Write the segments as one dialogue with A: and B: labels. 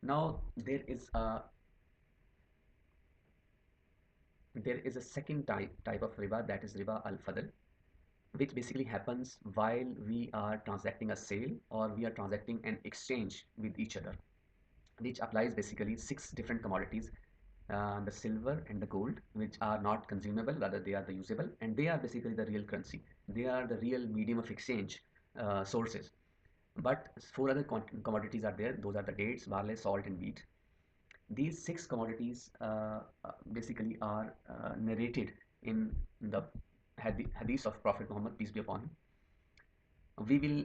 A: Now there is a second type of riba, that is riba al-fadl, which basically happens while we are transacting a sale or we are transacting an exchange with each other, which applies basically six different commodities: the silver and the gold, which are not consumable, rather they are the usable, and they are basically the real currency. They are the real medium of exchange sources. But four other commodities are there. Those are the dates, barley, salt, and wheat. These six commodities basically are narrated in the hadith of Prophet Muhammad, peace be upon him. We will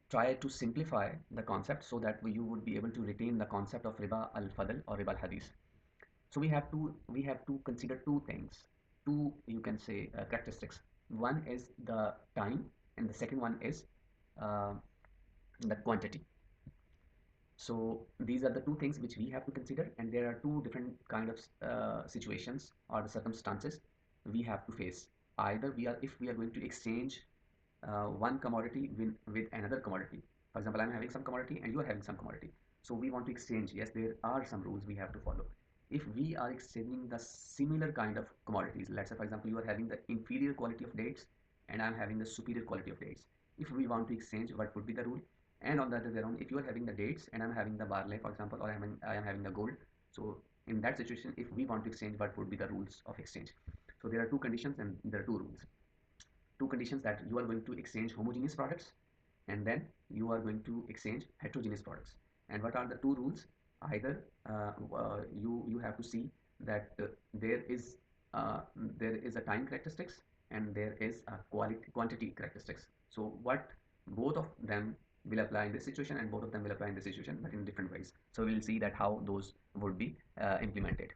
A: try to simplify the concept so that you would be able to retain the concept of riba al-fadl or riba al-hadith. So we have to consider two things, two, you can say, characteristics. One is the time, and the second one is uh, the quantity. So these are the two things which we have to consider, and there are two different kind of situations or the circumstances we have to face. Either if we are going to exchange one commodity with another commodity. For example, I'm having some commodity and you are having some commodity. So we want to exchange. Yes, there are some rules we have to follow. If we are exchanging the similar kind of commodities, let's say for example you are having the inferior quality of dates and I'm having the superior quality of dates. If we want to exchange, what would be the rule? And on the other way around, if you are having the dates and I'm having the barley, for example, or I am having the gold. So in that situation, if we want to exchange, what would be the rules of exchange? So there are two conditions and there are two rules. Two conditions: that you are going to exchange homogeneous products, and then you are going to exchange heterogeneous products. And what are the two rules? Either you have to see that there is a time characteristics and there is a quantity characteristics. So what both of them will apply in this situation, and both of them will apply in this situation, but in different ways. So we'll see that how those would be implemented.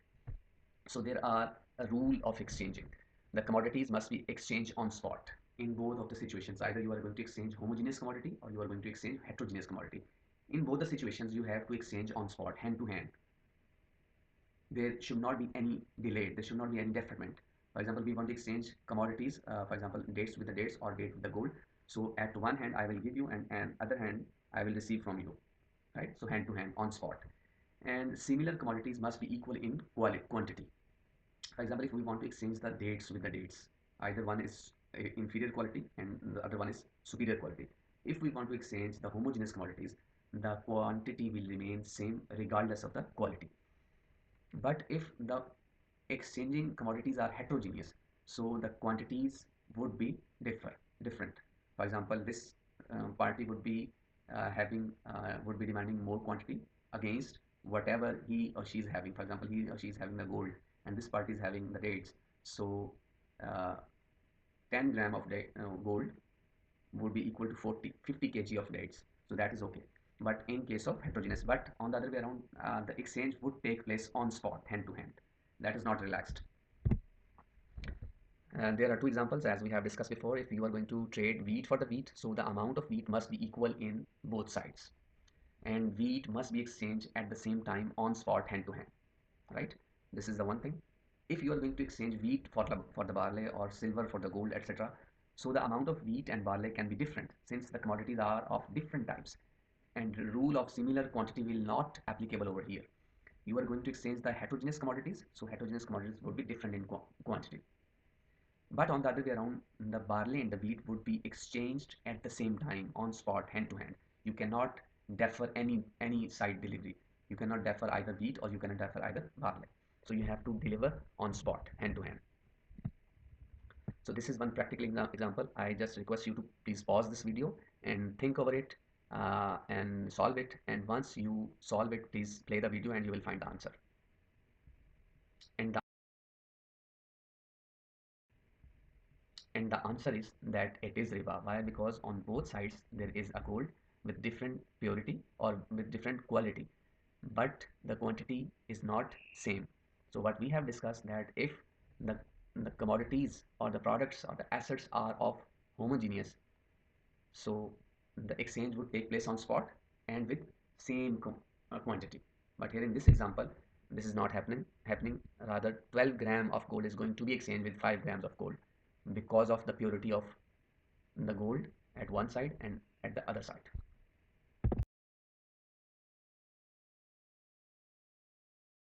A: So there are a rule of exchanging. The commodities must be exchanged on spot in both of the situations. Either you are going to exchange homogeneous commodity or you are going to exchange heterogeneous commodity. In both the situations, you have to exchange on spot, hand to hand. There should not be any delay. There should not be any deferment. For example, we want to exchange commodities, for example, dates with the dates or date with the gold. So at one hand, I will give you, and other hand, I will receive from you, right? So hand to hand, on spot. And similar commodities must be equal in quantity. For example, if we want to exchange the dates with the dates, either one is inferior quality and the other one is superior quality. If we want to exchange the homogeneous commodities, the quantity will remain same regardless of the quality. But if the exchanging commodities are heterogeneous, so the quantities would be different. For example, this party would be demanding more quantity against whatever he or she is having. For example, he or she is having the gold and this party is having the dates. So uh, 10 gram of gold would be equal to 50 kg of dates. So that is okay. But in case of heterogeneous, but on the other way around, the exchange would take place on spot, hand to hand. That is not relaxed. And there are two examples as we have discussed before. If you are going to trade wheat for the wheat, so the amount of wheat must be equal in both sides, and wheat must be exchanged at the same time on spot, hand to hand, right? This is the one thing. If you are going to exchange wheat for the barley or silver for the gold, etc., so the amount of wheat and barley can be different since the commodities are of different types, and the rule of similar quantity will not applicable over here. You are going to exchange the heterogeneous commodities, so heterogeneous commodities would be different in quantity. But on the other way around, the barley and the wheat would be exchanged at the same time on spot, hand to hand. You cannot defer any side delivery. You cannot defer either wheat or you cannot defer either barley. So you have to deliver on spot, hand to hand. So this is one practical example. I just request you to please pause this video and think over it and solve it. And once you solve it, please play the video and you will find the answer. And the, and the answer is that it is riba. Why? Because on both sides there is a gold with different purity or with different quality, but the quantity is not same. So what we have discussed, that if the the commodities or the products or the assets are of homogeneous, so the exchange would take place on spot and with same quantity. But here in this example, this is not happening. Rather, 12 gram of gold is going to be exchanged with 5 grams of gold because of the purity of the gold at one side and at the other side.